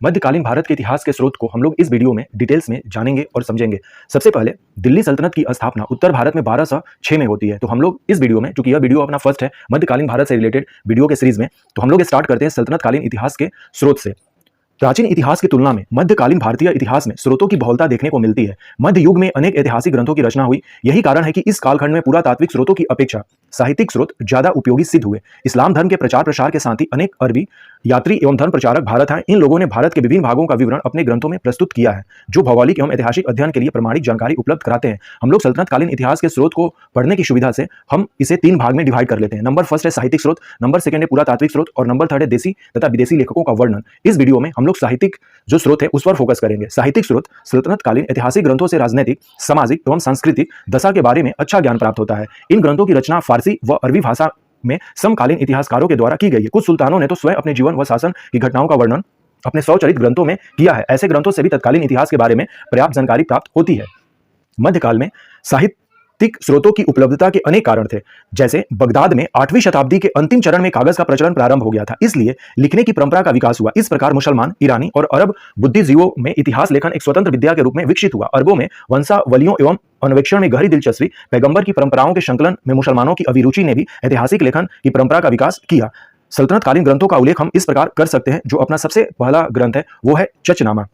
मध्यकालीन भारत के इतिहास के स्रोत को हम लोग इस वीडियो में डिटेल्स में जानेंगे और समझेंगे। सबसे पहले दिल्ली सल्तनत की स्थापना उत्तर भारत में 1206 में होती है। तो हम लोग इस वीडियो में, चूंकि यह वीडियो अपना फर्स्ट है मध्यकालीन भारत से रिलेटेड वीडियो के सीरीज में, तो हम लोग स्टार्ट करते हैं सल्तनतकालीन इतिहास के स्रोत से। प्राचीन इतिहास की तुलना में मध्यकालीन भारतीय इतिहास में स्रोतों की बहुलता देखने को मिलती है। मध्य युग में अनेक ऐतिहासिक ग्रंथों की रचना हुई। यही कारण है कि इस कालखंड में पुरातात्विक स्रोतों की अपेक्षा साहित्यिक स्रोत ज्यादा उपयोगी सिद्ध हुए। इस्लाम धर्म के प्रचार प्रसार के साथ ही अनेक अरबी यात्री एवं धर्म प्रचारक भारत आए। इन लोगों ने भारत के विभिन्न भागों का विवरण अपने ग्रंथों में प्रस्तुत किया है, जो भौगोलिक एवं ऐतिहासिक अध्ययन के लिए प्रमाणिक जानकारी उपलब्ध कराते हैं। हम लोग सल्तनतकालीन इतिहास के स्रोत को पढ़ने की सुविधा से हम इसे 3 भाग में डिवाइड कर लेते हैं। नंबर फर्स्ट है साहित्यिक स्रोत, नंबर सेकंड है पुरातात्विक स्रोत और नंबर थर्ड है देसी तथा विदेशी लेखकों का वर्णन। इस वीडियो में हम लोग साहित्यिक जो स्रोत है उस पर फोकस करेंगे। साहित्यिक स्रोत सल्तनतकालीन ऐतिहासिक ग्रंथों से राजनीतिक, सामाजिक एवं सांस्कृतिक दशा के बारे में अच्छा ज्ञान प्राप्त होता है। इन ग्रंथों की रचना फारसी व अरबी भाषा में समकालीन इतिहासकारों के द्वारा की गई है। कुछ सुल्तानों ने तो स्वयं अपने जीवन व शासन की घटनाओं का वर्णन अपने स्वचरित ग्रंथों में किया है। ऐसे ग्रंथों से भी तत्कालीन इतिहास के बारे में पर्याप्त जानकारी प्राप्त होती है। मध्यकाल में साहित्यिक स्रोतों की उपलब्धता के अनेक कारण थे। जैसे बगदाद में 8वीं शताब्दी के अंतिम चरण में कागज का प्रचलन प्रारंभ हो गया था, इसलिए लिखने की परंपरा का विकास हुआ। इस प्रकार मुसलमान, ईरानी और अरब बुद्धिजीवियों में इतिहास लेखन एक स्वतंत्र विद्या के रूप में विकसित हुआ। अरबों में वंशावलियों एवं अन्वेषण में गहरी दिलचस्पी, पैगंबर की परंपराओं के संकलन में मुसलमानों की अभिरुचि ने भी ऐतिहासिक लेखन की परंपरा का विकास किया। सल्तनतकालीन ग्रंथों का उल्लेख हम इस प्रकार कर सकते हैं। जो अपना सबसे पहला ग्रंथ है वो है चचनामा,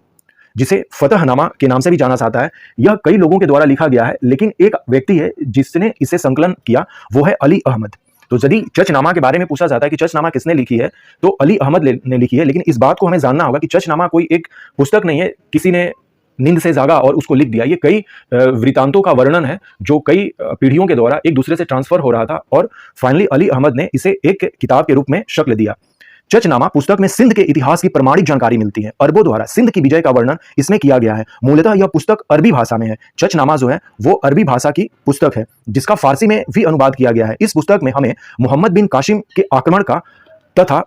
जिसे फतहनामा के नाम से भी जाना जाता है। यह कई लोगों के द्वारा लिखा गया है, लेकिन एक व्यक्ति है जिसने इसे संकलन किया, वो है अली अहमद। तो यदि चचनामा के बारे में पूछा जाता है कि चचनामा किसने लिखी है, तो अली अहमद ने लिखी है। लेकिन इस बात को हमें जानना होगा कि चचनामा कोई एक पुस्तक नहीं है, किसी ने नींद से जागा और उसको लिख दिया। ये कई वृतांतों का वर्णन है जो कई पीढ़ियों के द्वारा एक दूसरे से ट्रांसफर हो रहा था और फाइनली अली अहमद ने इसे एक किताब के रूप में शक्ल दिया। चचनामा पुस्तक में सिंध के इतिहास की प्रमाणिक जानकारी मिलती है। अरबों द्वारा सिंध की विजय का वर्णन इसमें किया गया है। मूलतः यह पुस्तक अरबी भाषा में है। चचनामा जो है वो अरबी भाषा की पुस्तक है, जिसका फारसी में भी अनुवाद किया गया है। इस पुस्तक में हमें मोहम्मद बिन कासिम के आक्रमण का तथा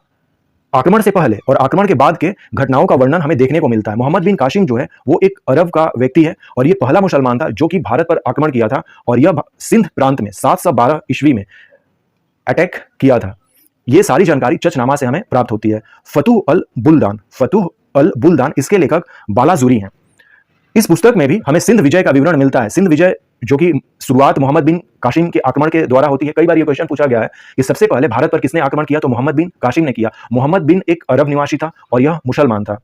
आक्रमण से पहले और आक्रमण के बाद के घटनाओं का वर्णन हमें देखने को मिलता है। मोहम्मद बिन कासिम जो है वो एक अरब का व्यक्ति है और ये पहला मुसलमान था जो कि भारत पर आक्रमण किया था और यह सिंध प्रांत में 712 ईस्वी में अटैक किया था। ये सारी जानकारी चचनामा से हमें प्राप्त होती है। फतुह अल बुल्दान इसके लेखक बालाजुरी हैं। इस पुस्तक में भी हमें सिंध विजय का विवरण मिलता है। सिंध विजय जो कि शुरुआत मोहम्मद बिन कासिम के आक्रमण के द्वारा होती है। कई बार ये क्वेश्चन पूछा गया है कि सबसे पहले भारत पर किसने आक्रमण किया, तो मोहम्मद बिन कासिम ने किया। मोहम्मद बिन एक अरब निवासी था और यह मुसलमान था।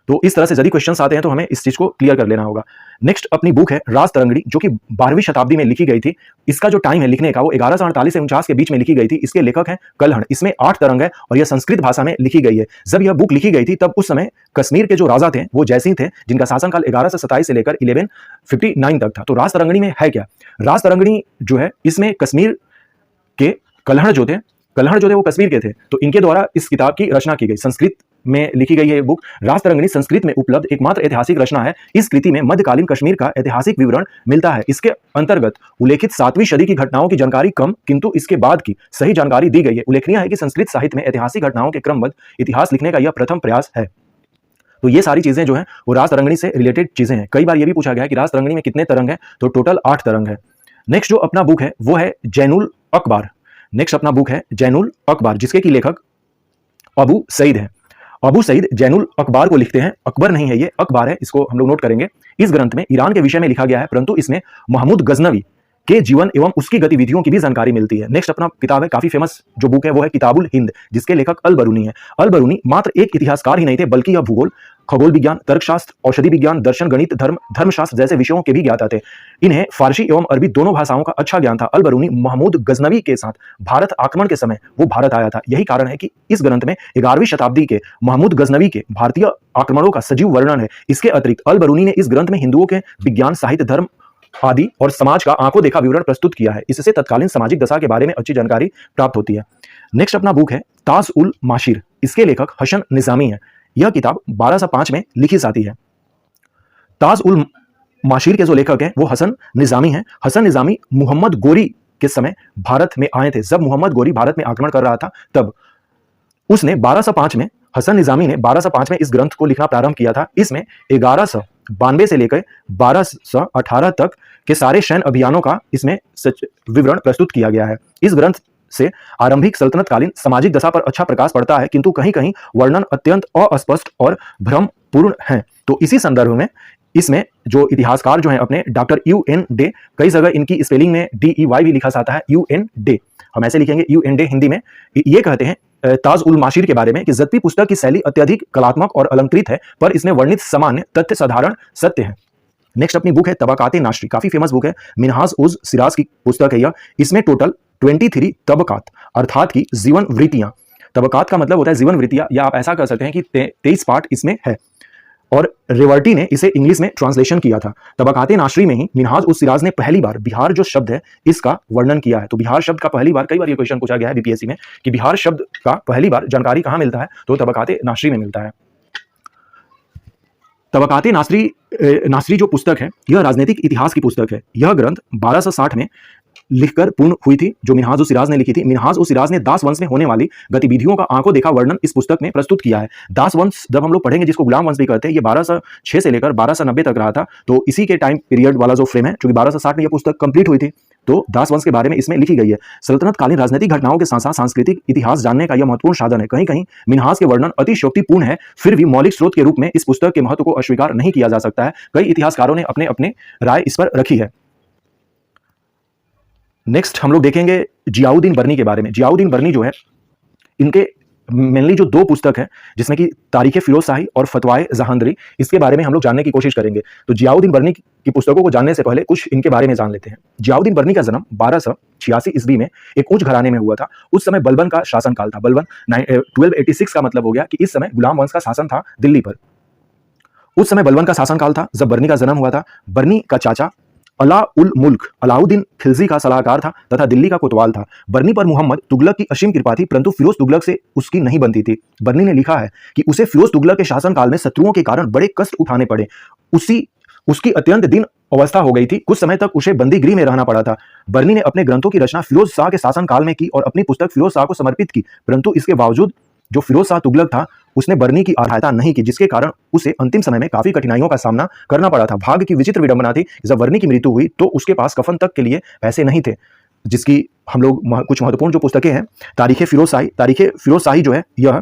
तो इस तरह से यदि क्वेश्चंस आते हैं तो हमें इस चीज को क्लियर कर लेना होगा। नेक्स्ट अपनी बुक है राज तरंगिणी, जो कि 12वीं शताब्दी में लिखी गई थी। इसका जो टाइम है लिखने का वो 1148 से 49 के बीच में लिखी गई थी। इसके लेखक हैं कल्हण। इसमें 8 तरंग है और यह संस्कृत भाषा में लिखी गई है। जब यह बुक लिखी गई थी तब उस समय कश्मीर के जो राजा थे वो जयसिंह थे, जिनका शासनकाल 1127 से लेकर 1159 तक था। तो राज तरंगिणी में है क्या? राज तरंगिणी जो है इसमें कश्मीर के कल्हण जो थे वो कश्मीर के थे, तो इनके द्वारा इस किताब की रचना की गई। संस्कृत में लिखी गई है बुक। राज तरंगिणी संस्कृत में उपलब्ध एकमात्र ऐतिहासिक रचना है। इस कृति में मध्यकालीन कश्मीर का ऐतिहासिक विवरण मिलता है। इसके अंतर्गत उल्लेखित 7वीं सदी की घटनाओं की जानकारी कम, किंतु इसके बाद की सही जानकारी दी गई है। उल्लेखनीय है कि संस्कृत साहित्य में ऐतिहासिक घटनाओं के क्रमबद्ध इतिहास लिखने का यह प्रथम प्रयास है। तो ये सारी चीजें जो है वो राज तरंगिणी से रिलेटेड चीजें हैं। कई बार ये भी पूछा गया है कि राज तरंगिणी में कितने तरंग है, तो टोटल 8 तरंग है। नेक्स्ट जो अपना बुक है वो है जैनुल अकबर, जिसके की लेखक अबू सईद है। अबू सईद जैनुल अकबर को लिखते हैं। अकबर नहीं है, ये अकबर है, इसको हम लोग नोट करेंगे। इस ग्रंथ में ईरान के विषय में लिखा गया है, परंतु इसमें महमूद गजनवी के जीवन एवं उसकी गतिविधियों की भी जानकारी मिलती है। नेक्स्ट अपना किताब है, काफी फेमस जो बुक है वो है किताबुल हिंद, जिसके लेखक अल बरूनी है। अल बरूनी मात्र एक इतिहासकार ही नहीं थे, बल्कि यह भूगोल, खगोल विज्ञान, तर्कशास्त्र, औषधि विज्ञान, दर्शन, गणित, धर्मशास्त्र जैसे विषयों के भी ज्ञाता थे। इन्हें फारसी एवं अरबी दोनों भाषाओं का अच्छा ज्ञान था। अल बरूनी महमूद गजनवी के साथ भारत आक्रमण के समय वो भारत आया था। यही कारण है कि इस ग्रंथ में 11वीं शताब्दी के महमूद गजनवी के भारतीय आक्रमणों का सजीव वर्णन है। इसके अतिरिक्त अल बरूनी ने इस ग्रंथ में हिंदुओं के विज्ञान, साहित्य, धर्म आदि और समाज का आंखों देखा विवरण प्रस्तुत किया है। इससे तत्कालीन सामाजिक दशा के बारे में अच्छी जानकारी प्राप्त होती है। नेक्स्ट अपना बुक है ताज उल माशिर, इसके लेखक हसन निजामी है। यह किताब 1205 में लिखी जाती है। ताज उल माशिर के जो लेखक हैं वो हसन निजामी हैं। हसन निजामी मोहम्मद गोरी के समय भारत में आए थे। जब मोहम्मद गोरी भारत में आक्रमण कर रहा था तब उसने 1205 में हसन निजामी ने 1205 में इस ग्रंथ को लिखना प्रारंभ किया था। इसमें 1192 से लेकर 1218 तक के सारे सैन्य अभियानों का इसमें विवरण प्रस्तुत किया गया है। इस ग्रंथ से आरंभिक सल्तनतकालीन सामाजिक दशा पर अच्छा प्रकाश पड़ता है, किंतु कहीं कहीं वर्णन अत्यंत अस्पष्ट और भ्रमपूर्ण है। तो इसी संदर्भ में इसमें जो इतिहासकार जो हैं अपने डॉक्टर UN डे, कई जगह इनकी स्पेलिंग में DEY भी लिखा जाता है, UN डे, हम ऐसे लिखेंगे UN डे हिंदी में। ये कहते हैं ताज उल माशिर के बारे में कि जद्दी पुस्तक की शैली अत्यधिक कलात्मक और अलंकृत है, पर इसमें वर्णित सामान्य तथ्य साधारण सत्य है। नेक्स्ट अपनी बुक है तबकाते नाशरी, काफी फेमस बुक है, मिनहाज उज सिराज की पुस्तक है यह। इसमें टोटल 23 तबकात अर्थात की जीवन वृत्तियां, तबकात का मतलब होता है जीवन वृत्तियां, या आप ऐसा कर सकते हैं कि 23 पार्ट इसमें है, और रेवर्टी ने इसे इंग्लिश में ट्रांसलेशन किया था। तबकाते नाशरी में ही मिनहाज उस सिराज ने पहली बार बिहार जो शब्द है इसका वर्णन किया है। तो बिहार शब्द का पहली बार, कई बार ये क्वेश्चन पूछा गया है बीपीएससी में कि बिहार शब्द का पहली बार जानकारी कहां मिलता है, तो तबकाते नाशरी में मिलता है। तबकाते नासरी जो पुस्तक है यह राजनीतिक इतिहास की पुस्तक है। यह ग्रंथ 1260 में लिखकर पूर्ण हुई थी, जो मिनहाज उस सिराज ने लिखी थी। मिनहाज उस सिराज ने दास वंश में होने वाली गतिविधियों का आंखों देखा वर्णन इस पुस्तक में प्रस्तुत किया है। दास वंश जब हम लोग पढ़ेंगे, जिसको गुलाम वंश भी कहते हैं, ये 1206 से लेकर 1290 तक रहा था। तो इसी के टाइम पीरियड वाला जो फ्रेम है, क्योंकि 1260 में यह पुस्तक कंप्लीट हुई थी, तो दास वंश के बारे में इसमें लिखी गई है। सल्तनतकालीन राजनीतिक घटनाओं के साथ साथ सांस्कृतिक इतिहास जानने का यह महत्वपूर्ण साधन है। कहीं कहीं मिनहाज के वर्णन अतिशयोक्तिपूर्ण है, फिर भी मौलिक स्रोत के रूप में इस पुस्तक के महत्व को अस्वीकार नहीं किया जा सकता है। कई इतिहासकारों ने अपने अपने राय इस पर रखी है। नेक्स्ट हम लोग देखेंगे जियाउद्दीन बर्नी के बारे में। जियाउद्दीन बर्नी जो है, इनके मेनली जो दो पुस्तक है, जिसमें कि तारीखे फिरोज शाही और फतवाए जहांदरी, इसके बारे में हम लोग जानने की कोशिश करेंगे। तो जियाउद्दीन बर्नी की पुस्तकों को जानने से पहले कुछ इनके बारे में जान लेते हैं। जियाउद्दीन बर्नी का जन्म 1286 ईस्वी में एक उच्च घराने में हुआ था। उस समय बलबन का शासनकाल था। बलबन 1286 का मतलब हो गया कि इस समय गुलाम वंश का शासन था दिल्ली पर। उस समय बलबन का शासनकाल था जब बर्नी का जन्म हुआ था। बर्नी का चाचा अला उल मुल्क अलाउद्दीन खिलजी का सलाहकार था तथा दिल्ली का कोतवाल था। बर्नी पर मोहम्मद तुगलक की असीम कृपा थी, परंतु फिरोज तुगलक से उसकी नहीं बनती थी। बर्नी ने लिखा है कि उसे फिरोज तुगलक के शासनकाल में शत्रुओं के कारण बड़े कष्ट उठाने पड़े। उसकी अत्यंत दीन अवस्था हो गई थी। कुछ समय तक उसे बंदी गृह में रहना पड़ा था। बर्नी ने अपने ग्रंथों की रचना फिरोज शाह के शासनकाल में की और अपनी पुस्तक फिरोज शाह को समर्पित की, परंतु इसके बावजूद जो फिरोज शाह तुगलक था उसने बर्नी की सहायता नहीं की, जिसके कारण उसे अंतिम समय में काफी कठिनाइयों का सामना करना पड़ा था। भाग्य की विचित्र विडंबना थी, जब बर्नी की मृत्यु हुई तो उसके पास कफन तक के लिए पैसे नहीं थे, जिसकी हम लोग कुछ महत्वपूर्ण जो पुस्तकें हैं, तारीखे फिरोज शाही जो है यह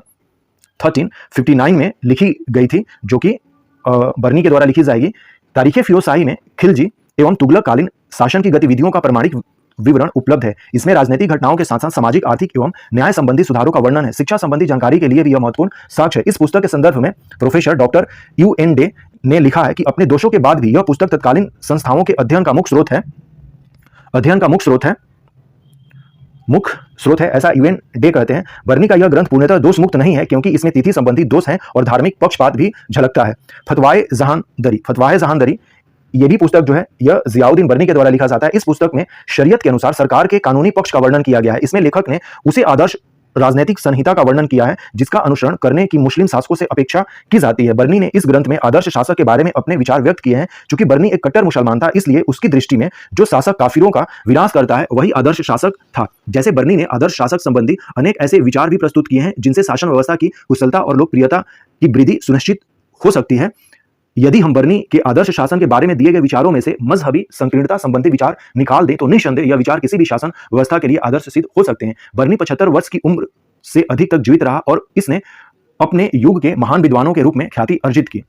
1359 में लिखी गई थी, जो कि बर्नी के द्वारा लिखी जाएगी। तारीखे फिरोज शाही में खिलजी एवं तुगलक कालीन शासन की गतिविधियों का प्रमाणिक विवरण उपलब्ध है। इसमें राजनीतिक घटनाओं के साथ साथ सामाजिक, आर्थिक एवं न्याय संबंधी सुधारों का वर्णन है। शिक्षा संबंधी जानकारी के लिए भी यह महत्वपूर्ण साक्ष्य है। इस पुस्तक के संदर्भ में प्रोफेसर डॉक्टर UN डे ने लिखा है कि अपने दोषों के बाद भी यह पुस्तक तत्कालीन संस्थाओं के अध्ययन का मुख्य स्रोत है, ऐसा UN डे कहते हैं। बर्नी का यह ग्रंथ पूर्णतः दोष मुक्त नहीं है, क्योंकि इसमें तिथि संबंधी दोष हैं और धार्मिक पक्षपात भी झलकता है। फतवाए जहांदरी ये भी पुस्तक जो है यह जियाउद्दीन बर्नी के द्वारा लिखा जाता है। इस पुस्तक में शरीयत के अनुसार सरकार के कानूनी पक्ष का वर्णन किया गया है। इसमें लेखक ने उसे आदर्श राजनीतिक संहिता का वर्णन किया है, जिसका अनुसरण करने की मुस्लिम शासकों से अपेक्षा की जाती है। बर्नी ने इस ग्रंथ में आदर्श शासक के बारे में अपने विचार व्यक्त किए हैं। चूंकि बर्नी एक कट्टर मुसलमान था, इसलिए उसकी दृष्टि में जो शासक काफिरों का विनाश करता है वही आदर्श शासक था। जैसे बर्नी ने आदर्श शासक संबंधी अनेक ऐसे विचार भी प्रस्तुत किए हैं जिनसे शासन व्यवस्था की कुशलता और लोकप्रियता की वृद्धि सुनिश्चित हो सकती है। यदि हम बर्नी के आदर्श शासन के बारे में दिए गए विचारों में से मजहबी संकीर्णता संबंधी विचार निकाल दें तो निस्संदेह यह विचार किसी भी शासन व्यवस्था के लिए आदर्श सिद्ध हो सकते हैं। बर्नी 75 वर्ष की उम्र से अधिक तक जीवित रहा और इसने अपने युग के महान विद्वानों के रूप में ख्याति अर्जित की।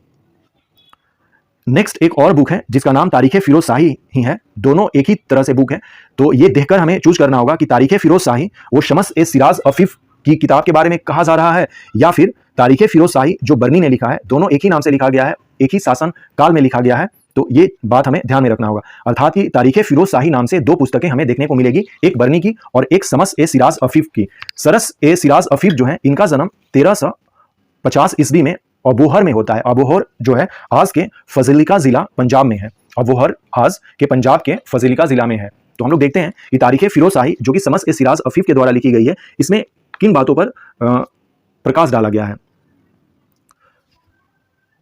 नेक्स्ट एक और बुक है जिसका नाम तारीखे फिरोज शाही ही है। दोनों एक ही तरह से बुक है, तो ये देखकर हमें चूज करना होगा कि तारीखे फिरोज शाही वो शम्स ए सिराज अफीफ की किताब के बारे में कहा जा रहा है, या फिर तारीखे फिरोज शाही जो बर्नी ने लिखा है। दोनों एक ही नाम से लिखा गया है, एक ही शासन काल में लिखा गया है, तो ये बात हमें ध्यान में रखना होगा। अर्थात कि तारीखे फिरोज शाही नाम से दो पुस्तकें हमें देखने को मिलेगी, एक बर्नी की और एक शम्स ए सिराज अफीफ की। शम्स ए सिराज अफीफ जो है इनका जन्म 1350 ईस्वी में अबोहर में होता है। अबोहर जो है आज के फजिलिका जिला पंजाब में है। अबोहर आज के पंजाब के फजिलिका जिला में है। तो हम लोग देखते हैं कि तारीखे फिरोज शाही जो कि शम्स ए सिराज अफीफ के द्वारा लिखी गई है, इसमें किन बातों पर प्रकाश डाला गया है।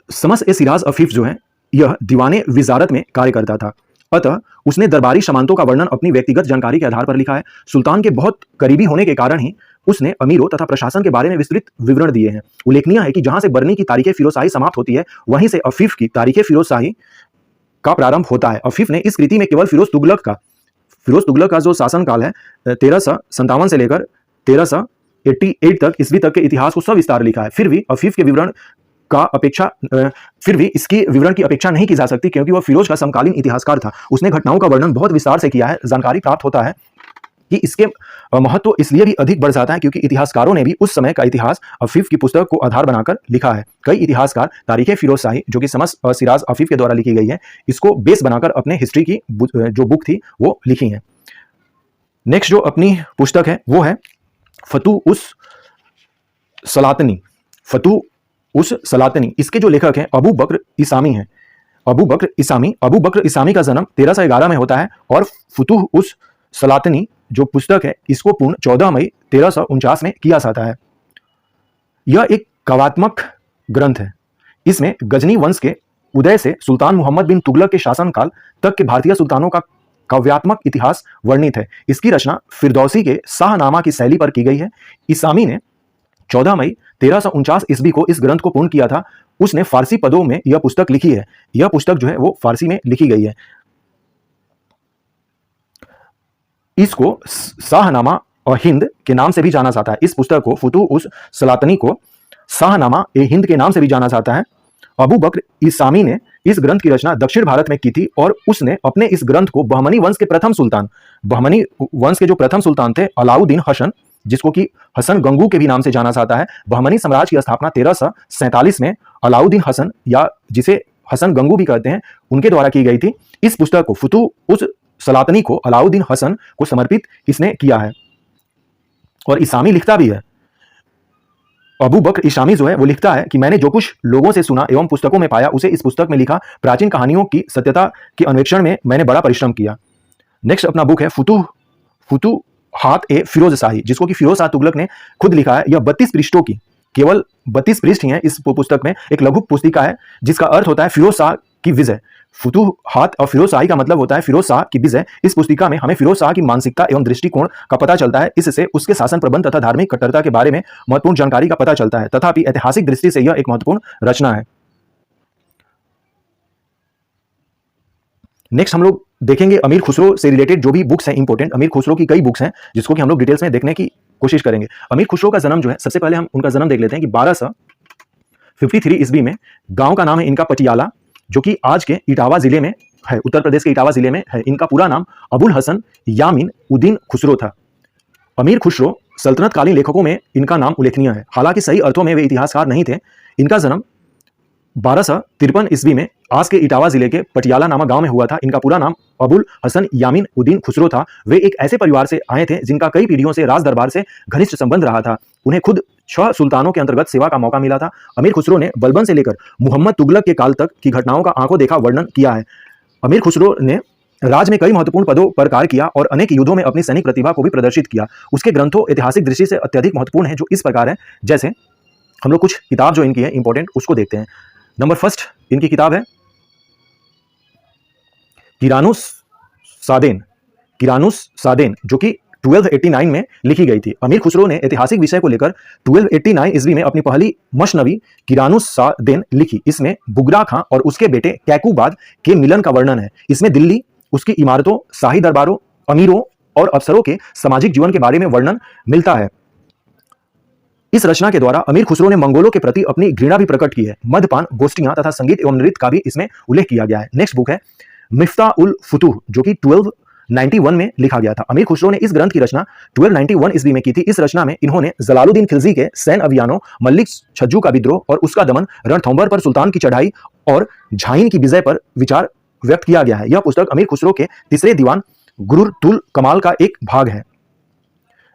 शम्स ए सिराज अफीफ जो है यह दीवाने विजारत में कार्य करता था, अतः उसने दरबारी सामंतों का वर्णन अपनी व्यक्तिगत जानकारी के आधार पर लिखा है। सुल्तान के बहुत करीबी होने के कारण ही उसने अमीरों तथा प्रशासन के बारे में विस्तृत विवरण दिए हैं। उल्लेखनीय है कि जहां से बर्नी की तारीखे फिरोज शाही समाप्त होती है, वहीं से अफीफ की तारीखे फिरोज शाही का प्रारंभ होता है। अफीफ ने इस कृति में केवल फिरोज तुगलक का फिरोज तुगलक का जो शासनकाल है 1357 से लेकर 1388 तक ईस्वी तक के इतिहास को सविस्तार लिखा है। फिर भी अफीफ के विवरण का अपेक्षा फिर भी इसकी विवरण की अपेक्षा नहीं की जा सकती, क्योंकि वह फिरोज का समकालीन इतिहासकार था। उसने घटनाओं का वर्णन बहुत विस्तार से किया है। जानकारी प्राप्त होता है कि इसके महत्व इसलिए भी अधिक बढ़ जाता है क्योंकि इतिहासकारों ने भी उस समय का इतिहास अफीफ की पुस्तक को आधार बनाकर लिखा है। कई इतिहासकार तारीख फिरोज शाही, जो कि शम्स सिराज अफीफ के द्वारा लिखी गई है, इसको बेस बनाकर अपने हिस्ट्री की जो बुक थी वो लिखी है। नेक्स्ट जो अपनी पुस्तक है वो है फतू उस सलातनी। इसके जो लेखक हैं अबू बकर इसामी हैं। अबू बकर इसामी का जन्म 1311 में होता है और फतूह उस सलातनी जो पुस्तक है इसको पूर्ण 14 मई 1349 में किया जाता है। यह एक काव्यात्मक ग्रंथ है। इसमें गजनी वंश के उदय से सुल्तान मोहम्मद बिन तुगलक के शासनकाल तक के भारतीय सुल्तानों का काव्यात्मक इतिहास वर्णित है। इसकी रचना फिरदौसी के शाहनामा की शैली पर की गई है। इसामी ने 14 मई 1349 ईस्वी को इस ग्रंथ को पूर्ण किया था। उसने फारसी पदों में यह पुस्तक लिखी है। यह पुस्तक जो है वो फारसी में लिखी गई है। इसको शाहनामा और हिंद के नाम से भी जाना जाता है। इस पुस्तक को फतूह उस सलातनी को शाहनामा ए हिंद के नाम से भी जाना जाता है। अबू बकर इसामी ने इस ग्रंथ की रचना दक्षिण भारत में की थी और उसने अपने इस ग्रंथ को बहमनी वंश के जो प्रथम सुल्तान थे अलाउद्दीन हसन, जिसको कि हसन गंगू के भी नाम से जाना जाता है। बहमनी साम्राज्य की स्थापना 1347 में अलाउद्दीन हसन, या जिसे हसन गंगू भी कहते हैं, उनके द्वारा की गई थी। इस पुस्तक को फतूह उस सलातनी को अलाउद्दीन हसन को समर्पित इसने किया है। और इसामी लिखता भी है, अबू बकर इसामी जो है वो लिखता है कि मैंने जो कुछ लोगों से सुना एवं पुस्तकों में पाया उसे इस पुस्तक में लिखा। प्राचीन कहानियों की सत्यता के अन्वेषण में मैंने बड़ा परिश्रम किया। नेक्स्ट अपना बुक है फतूहात ए फिरोज शाही, जिसको कि फिरोज शाह तुगलक ने खुद लिखा है। यह 32 पृष्ठों की, केवल 32 पृष्ठ ही हैं इस पुस्तक में। एक लघु पुस्तिका है जिसका अर्थ होता है फिरोज शाह की विजय। फतूहात और फिरोज शाही का मतलब होता है फिरोज शाह की विजय। इस पुस्तिका में हमें फिरोज शाह की मानसिकता एवं दृष्टिकोण का पता चलता है। इससे उसके शासन प्रबंध तथा धार्मिक कट्टरता के बारे में महत्वपूर्ण जानकारी का पता चलता है। तथापि ऐतिहासिक दृष्टि से यह एक महत्वपूर्ण रचना है। नेक्स्ट हम लोग देखेंगे अमीर खुसरो से रिलेटेड जो भी बुक्स हैं इंपॉर्टेंट। अमीर खुसरो की कई बुक्स हैं जिसको कि हम लोग डिटेल्स में देखने की कोशिश करेंगे। अमीर खुसरो का जन्म जो है, सबसे पहले हम उनका जन्म देख लेते हैं कि 1253 ईस्वी में। गांव का नाम है इनका पटियाला, जो कि आज के इटावा जिले में है, उत्तर प्रदेश के इटावा जिले में है। इनका पूरा नाम अबुल हसन यामीन उद्दीन खुसरो था। अमीर खुसरो सल्तनत कालीन लेखकों में इनका नाम उल्लेखनीय है। हालांकि सही अर्थों में वे इतिहासकार नहीं थे। इनका जन्म 1253 ईस्वी में आज के इटावा जिले के पटियाला नामक गांव में हुआ था। इनका पूरा नाम अबुल हसन यामीन उद्दीन खुसरो था। वे एक ऐसे परिवार से आए थे जिनका कई पीढ़ियों से राज दरबार से घनिष्ठ संबंध रहा था। उन्हें खुद 6 सुल्तानों के अंतर्गत सेवा का मौका मिला था। अमीर खुसरो ने बलबन से लेकर मोहम्मद तुगलक के काल तक की घटनाओं का आंखों देखा वर्णन किया है। अमीर खुसरो ने राज में कई महत्वपूर्ण पदों पर कार्य किया और अनेक युद्धों में अपनी सैनिक प्रतिभा को भी प्रदर्शित किया। उसके ग्रंथों ऐतिहासिक दृष्टि से अत्यधिक महत्वपूर्ण है, जो इस प्रकार है। जैसे हम लोग कुछ किताब जो इनकी है इंपॉर्टेंट उसको देखते हैं। नंबर फर्स्ट इनकी किताब है किरानुस सादेन, जो कि 1289 में लिखी गई थी। अमीर खुसरो ने ऐतिहासिक विषय को लेकर 1289 ईस्वी में अपनी पहली मशनवी किरानुस सादेन लिखी। इसमें बुगरा खां और उसके बेटे कैकूबाद के मिलन का वर्णन है। इसमें दिल्ली, उसकी इमारतों, शाही दरबारों, अमीरों और अफसरों के सामाजिक जीवन के बारे में वर्णन मिलता है। इस रचना के द्वारा अमीर खुसरो ने मंगोलों के प्रति अपनी घृणा भी प्रकट की है। मद्यपान, गोष्ठियां तथा संगीत एवं नृत्य का भी इसमें उल्लेख किया गया है। नेक्स्ट बुक है मिफ्ता उल फुतूह, जो कि 1291 में लिखा गया था। अमीर खुसरो ने इस ग्रंथ की रचना 1291 ईस्वी में की थी। इस रचना में इन्होंने जलालुद्दीन खिलजी के सैन्य अभियानों, मल्लिक छज्जू का विद्रोह और उसका दमन, रणथंभौर पर सुल्तान की चढ़ाई और झाइन की विजय पर विचार व्यक्त किया गया है। यह पुस्तक अमीर खुसरो के तीसरे दीवान गुरुर-तुल कमाल का एक भाग है।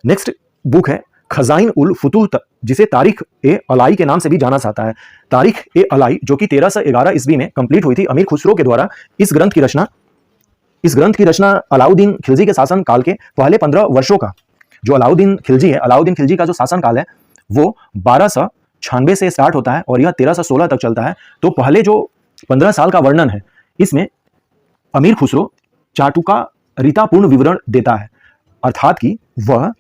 नेक्स्ट बुक है खजाइन उल फुतूह, जिसे तारीख ए अलाई के नाम से भी जाना जाता है। तारीख ए अलाई, जो कि 1311 ईस्वी में कंप्लीट हुई थी। अमीर खुसरो के द्वारा इस ग्रंथ की रचना अलाउद्दीन खिलजी के शासन काल के पहले 15 वर्षों का, जो अलाउद्दीन खिलजी का जो शासन काल है वो 1296 से स्टार्ट होता है और यह 1316 तक चलता है। तो पहले जो 15 साल का वर्णन है इसमें अमीर खुसरो चाटुकारितापूर्ण विवरण देता है, अर्थात कि वह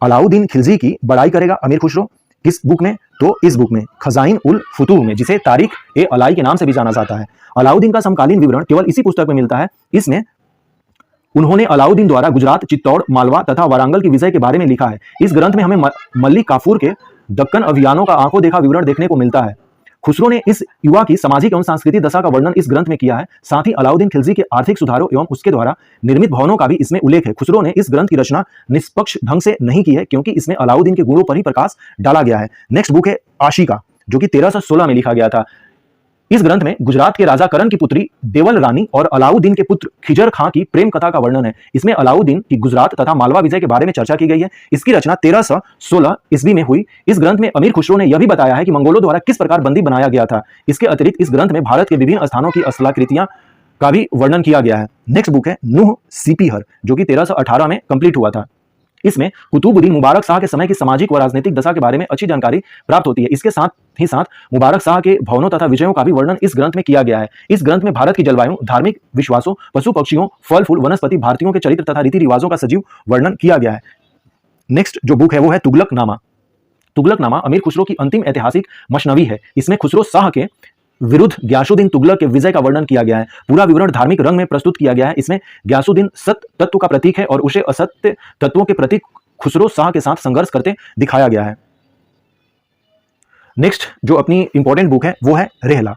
अलाउद्दीन खिलजी की बड़ाई करेगा अमीर खुसरो। किस बुक में? तो इस बुक में खजाइन उल फुतूह में, जिसे तारीख ए अलाई के नाम से भी जाना जाता है। अलाउद्दीन का समकालीन विवरण केवल इसी पुस्तक में मिलता है। इसमें उन्होंने अलाउद्दीन द्वारा गुजरात, चित्तौड़, मालवा तथा वारंगल की विजय के बारे में लिखा है। इस ग्रंथ में हमें मल्लिक काफूर के दक्कन अभियानों का आंखों देखा विवरण देखने को मिलता है। खुसरो ने इस युवा की सामाजिक एवं सांस्कृतिक दशा का वर्णन इस ग्रंथ में किया है। साथ ही अलाउद्दीन खिलजी के आर्थिक सुधारों एवं उसके द्वारा निर्मित भवनों का भी इसमें उल्लेख है। खुसरो ने इस ग्रंथ की रचना निष्पक्ष ढंग से नहीं की है, क्योंकि इसमें अलाउद्दीन के गुणों पर ही प्रकाश डाला गया है। नेक्स्ट बुक है आशिका, जो कि 1316 में लिखा गया था। इस ग्रंथ में गुजरात के राजा करण की पुत्री देवल रानी और अलाउद्दीन के पुत्र खिजर खां की प्रेम कथा का वर्णन है। इसमें अलाउद्दीन की गुजरात तथा मालवा विजय के बारे में चर्चा की गई है। इसकी रचना 1316 ईस्वी में हुई। इस ग्रंथ में अमीर खुसरो ने यह भी बताया है कि मंगोलों द्वारा किस प्रकार बंदी बनाया गया था। इसके अतिरिक्त इस ग्रंथ में भारत के विभिन्न स्थानों की स्थलाकृतियां का भी वर्णन किया गया है। नेक्स्ट बुक है नूह सीपीहर, जो कि 1318 में कंप्लीट हुआ था। इसमें कुतुबुद्दीन मुबारक शाह के समय की सामाजिक व राजनीतिक दशा के बारे में अच्छी जानकारी प्राप्त होती है। इसके साथ ही साथ मुबारक शाह के भवनों तथा विजयों का भी वर्णन इस ग्रंथ में किया गया है। इस ग्रंथ में भारत की जलवायु, धार्मिक विश्वासों, पशु पक्षियों, फल फूल, वनस्पति, भारतीयों के चरित्र तथा रीति रिवाजों का सजीव वर्णन किया गया है। नेक्स्ट जो बुक है वो है तुगलकनामा। तुगलकनामा अमीर खुसरो की अंतिम ऐतिहासिक मशनवी है। इसमें खुसरो शाह के विरुद्ध ग्यासुद्दीन तुगलक के विजय का वर्णन किया गया है। पूरा विवरण धार्मिक रंग में प्रस्तुत किया गया है। इसमें ग्यासुद्दीन सत्य तत्व का प्रतीक है और उसे असत्य तत्वों के प्रतीक खुसरो शाह के साथ संघर्ष करते दिखाया गया है। नेक्स्ट जो अपनी इंपॉर्टेंट बुक है वो है रेहला।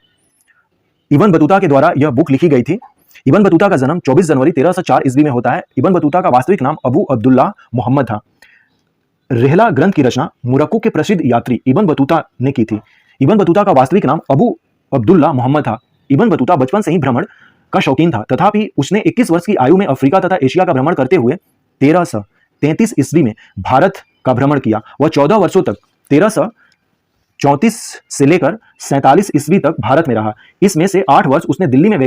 इब्न बतूता के द्वारा यह बुक लिखी गई थी। इब्न बतूता का जन्म 24 जनवरी 1304 ईस्वी में होता है। इब्न बतूता का वास्तविक नाम अबू अब्दुल्ला मोहम्मद था। रेहला ग्रंथ की रचना मोरक्को के प्रसिद्ध यात्री इब्न बतूता ने की थी। इब्न बतूता का वास्तविक नाम अबू अब्दुल्ला मोहम्मद था। इब्न बतूता बचपन से ही भ्रमण का शौकीन था, तथापि उसने 21 वर्ष की आयु में अफ्रीका तथा एशिया का भ्रमण करते हुए 1333 ईस्वी में भारत का भ्रमण किया। वह 14 वर्षों तक 1334 से लेकर 47 ईस्वी तक भारत में रहा। इसमें से 8 वर्ष उसने दिल्ली में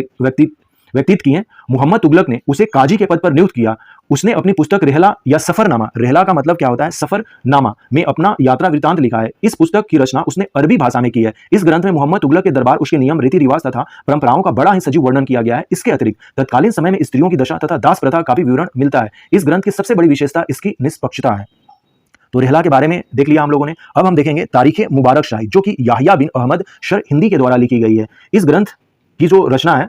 व्यतीत किए। मोहम्मद तुगलक ने उसे काजी के पद पर नियुक्त किया। उसने अपनी पुस्तक रेहला या सफरनामा, रेहला का मतलब क्या होता है सफरनामा, में अपना यात्रा वृत्तांत लिखा है। इस पुस्तक की रचना उसने अरबी भाषा में की है। इस ग्रंथ में मोहम्मद तुगलक के दरबार, उसके नियम, रीति रिवाज तथा परंपराओं का बड़ा ही सजीव वर्णन किया गया है। इसके अतिरिक्त तत्कालीन समय में स्त्रियों की दशा तथा दास प्रथा का भी विवरण मिलता है। इस ग्रंथ की सबसे बड़ी विशेषता इसकी निष्पक्षता है। तो रेहला के बारे में देख लिया हम लोगों ने। अब हम देखेंगे तारीखे मुबारक शाही, जो कि याहिया बिन अहमद शर हिंदी के द्वारा लिखी गई है। इस ग्रंथ की जो रचना है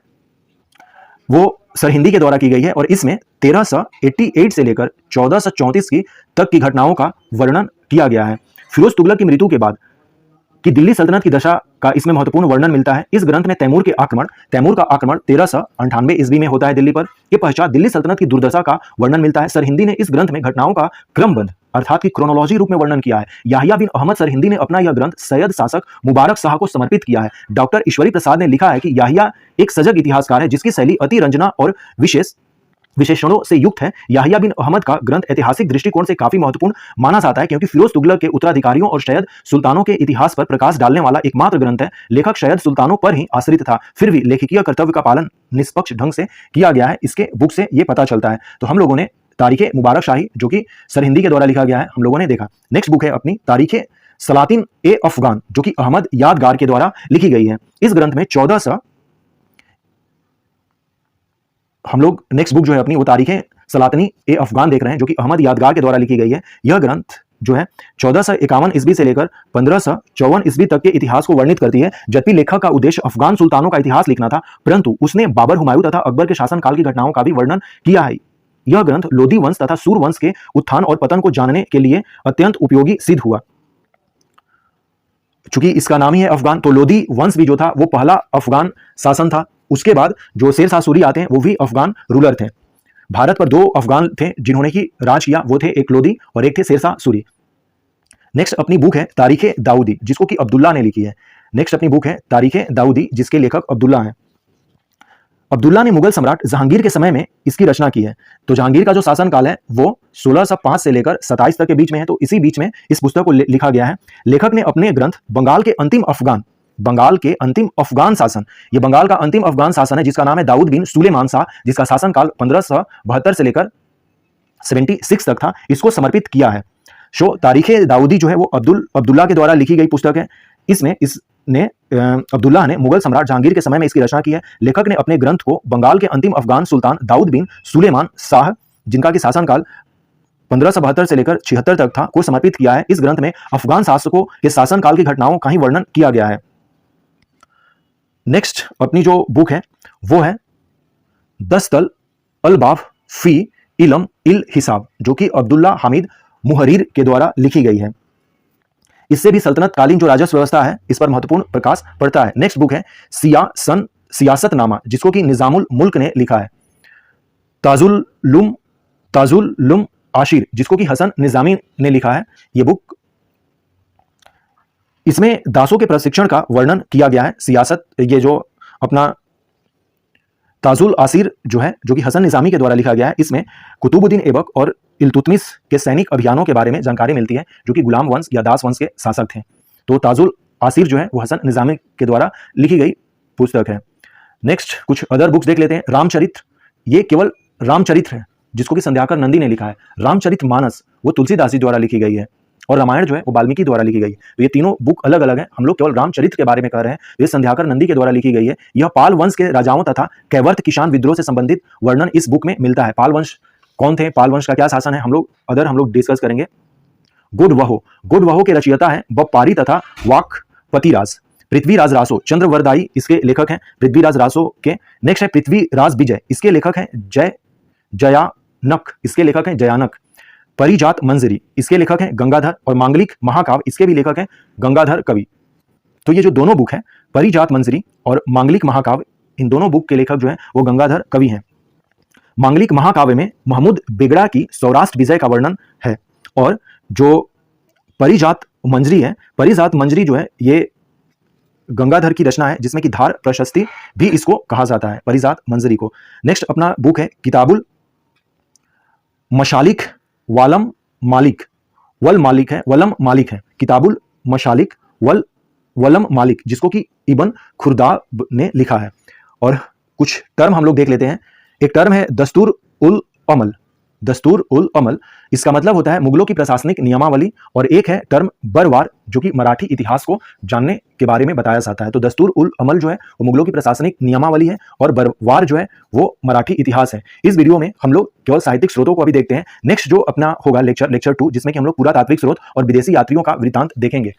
वो सर हिंदी के द्वारा की गई है और इसमें 1388 से लेकर 1434 तक की घटनाओं का वर्णन किया गया है। फिरोज तुगलक की मृत्यु के बाद कि दिल्ली सल्तनत की दशा का इसमें महत्वपूर्ण वर्णन मिलता है। इस ग्रंथ में तैमूर का आक्रमण 1398 ईस्वी में होता है दिल्ली पर। के पश्चात दिल्ली सल्तनत की दुर्दशा का वर्णन मिलता है। सर हिंदी ने इस ग्रंथ में घटनाओं का क्रमबद्ध अर्थात की क्रोनोलॉजी रूप में वर्णन किया है। याहिया बिन अहमद सर हिंदी ने अपना यह ग्रंथ सैयद शासक मुबारक शाह को समर्पित किया है। डॉक्टर ईश्वरी प्रसाद ने लिखा है कि याहिया एक सजग इतिहासकार है जिसकी शैली अति रंजना और विशेषणों से युक्त है। याहिया बिन अहमद का ग्रंथ ऐतिहासिक दृष्टिकोण से काफी महत्वपूर्ण माना जाता है, क्योंकि फिरोज तुगलक के उत्तराधिकारियों और शयद सुल्तानों के इतिहास पर प्रकाश डालने वाला एकमात्र ग्रंथ है। लेखक शयद सुल्तानों पर ही आश्रित था, फिर भी लेखकीय कर्तव्य का पालन निष्पक्ष ढंग से किया गया है। इसके बुक से यह पता चलता है। तो हम लोगों ने तारीखे मुबारक शाही, जो कि सर हिंदी के द्वारा लिखा गया है, हम लोगों ने देखा। नेक्स्ट बुक है अपनी तारीखे सलातिन ए अफगान, जो कि अहमद यादगार के द्वारा लिखी गई है। इस ग्रंथ में 1400 हम लोग नेक्स्ट बुक जो है अपनी वो तारीखें सलातनी ए अफगान देख रहे हैं, जो कि अहमद यादगार के द्वारा लिखी गई है। यह ग्रंथ जो है 1451 ईस्वी से लेकर 1554 ईस्वी तक के इतिहास को वर्णित करती है। जबकि लेखक का उद्देश्य अफगान सुल्तानों का इतिहास लिखना था, परंतु उसने बाबर, हुमायूं तथा अकबर के शासनकाल की घटनाओं का भी वर्णन किया है। यह ग्रंथ लोधी वंश तथा सूर वंश के उत्थान और पतन को जानने के लिए अत्यंत उपयोगी सिद्ध हुआ। चूंकि इसका नाम ही है अफगान, तो लोधी वंश भी जो था वो पहला अफगान शासन था। उसके बाद जो शेर शाह सूरी आते हैं वो भी अफगान रूलर थे। भारत पर 2 अफगान थे जिन्होंने की राज किया, वो थे एक लोधी और एक थे शेर शाह सूरी। नेक्स्ट अपनी बुक है तारीखे दाऊदी, जिसको कि अब्दुल्ला ने लिखी है। नेक्स्ट अपनी बुक है तारीखे दाऊदी, जिसके लेखक अब्दुल्ला हैं। अब्दुल्ला ने मुगल सम्राट जहांगीर के समय में इसकी रचना की है। तो जहांगीर का जो शासनकाल है वो 1605 से लेकर 27 तक के बीच में है। तो इसी बीच में इस पुस्तक को लिखा गया है। लेखक ने अपने ग्रंथ बंगाल के अंतिम अफगान शासन, ये बंगाल का अंतिम अफगान शासन है जिसका नाम है दाऊद बिन सुलेमान शाह, जिसका शासनकाल 1572 से लेकर 76 तक था, इसको समर्पित किया है। शो तारीखे दाऊदी जो है वो अब्दुल्ला के द्वारा लिखी गई पुस्तक है। अब्दुल्ला ने मुगल सम्राट जहांगीर के समय में इसकी रचना की है। लेखक ने अपने ग्रंथ को बंगाल के अंतिम अफगान सुल्तान दाऊद बिन सुलेमान शाह, जिनका कि शासनकाल 1572 से लेकर 76 तक था, को समर्पित किया है। इस ग्रंथ में अफगान शासकों के शासनकाल की घटनाओं का ही वर्णन किया गया है। नेक्स्ट अपनी जो बुक है वो है दस्तल अल बाफ फी इलम इल हिसाब, जो कि अब्दुल्ला हामिद मुहरीर के द्वारा लिखी गई है। इससे भी सल्तनत कालीन जो राजस्व व्यवस्था है इस पर महत्वपूर्ण प्रकाश पड़ता है। नेक्स्ट बुक है सियासतनामा, जिसको कि निजामुल मुल्क ने लिखा है। ताजुल लुम आशिर, जिसको कि हसन निजामी ने लिखा है ये बुक। इसमें दासों के प्रशिक्षण का वर्णन किया गया है। सियासत, ये जो अपना ताजुल आसिर जो है, जो कि हसन निजामी के द्वारा लिखा गया है, इसमें कुतुबुद्दीन ऐबक और इल्तुतमिश के सैनिक अभियानों के बारे में जानकारी मिलती है, जो कि गुलाम वंश या दास वंश के शासक थे। तो ताजुल आसिर जो है वो हसन निजामी के द्वारा लिखी गई पुस्तक है। नेक्स्ट कुछ अदर बुक्स देख लेते हैं। रामचरित्र, ये केवल रामचरित्र है जिसको कि संध्याकर नंदी ने लिखा है। रामचरित मानस वो तुलसीदास जी द्वारा लिखी गई है, और रामायण जो है वो वाल्मीकि द्वारा लिखी गई है। तो ये तीनों बुक अलग अलग हैं, हम लोग केवल रामचरित्र के बारे में कह रहे हैं। ये संध्याकर नंदी के द्वारा लिखी गई है। यह पाल वंश के राजाओं तथा कैवर्त किसान विद्रोह से संबंधित वर्णन इस बुक में मिलता है। पाल वंश कौन थे, पाल वंश का क्या शासन है, हम लोग डिस्कस करेंगे। गुडवहो के रचयिता है बप्पारी तथा वाकपतिराज। पृथ्वीराज रासो चंद्रवरदाई इसके लेखक हैं, पृथ्वीराज रासो के। नेक्स्ट है पृथ्वीराज विजय, इसके लेखक हैं जयानक, इसके लेखक हैं जयानक। परिजात मंजरी, इसके लेखक हैं गंगाधर। और मांगलिक महाकाव्य, इसके भी लेखक हैं गंगाधर कवि। तो ये जो दोनों बुक हैं, परिजात मंजरी और मांगलिक महाकाव्य, इन दोनों बुक के लेखक जो हैं वो गंगाधर कवि हैं। मांगलिक महाकाव्य में महमूद बेगड़ा की सौराष्ट्र विजय का वर्णन है, और जो परिजात मंजरी है, परिजात मंजरी जो है ये गंगाधर की रचना है, जिसमें कि धार प्रशस्ति भी इसको कहा जाता है, परिजात मंजरी को। नेक्स्ट अपना बुक है किताबुल मशालिक वलम मालिक है, किताबुल मशालिक वलम मालिक, जिसको कि इब्न खुर्दाब ने लिखा है। और कुछ टर्म हम लोग देख लेते हैं। एक टर्म है दस्तूर उल अमल, इसका मतलब होता है मुगलों की प्रशासनिक नियमावली। और एक है टर्म बरवार, जो कि मराठी इतिहास को जानने के बारे में बताया जाता है। तो दस्तूर उल अमल जो है वो मुगलों की प्रशासनिक नियमावली है, और बरवार जो है वो मराठी इतिहास है। इस वीडियो में हम लोग केवल साहित्यिक स्रोतों को अभी देखते हैं। नेक्स्ट जो अपना होगा लेक्चर 2, जिसमें कि हम लोग पुरातात्विक स्रोत और विदेशी यात्रियों का वृत्तांत देखेंगे।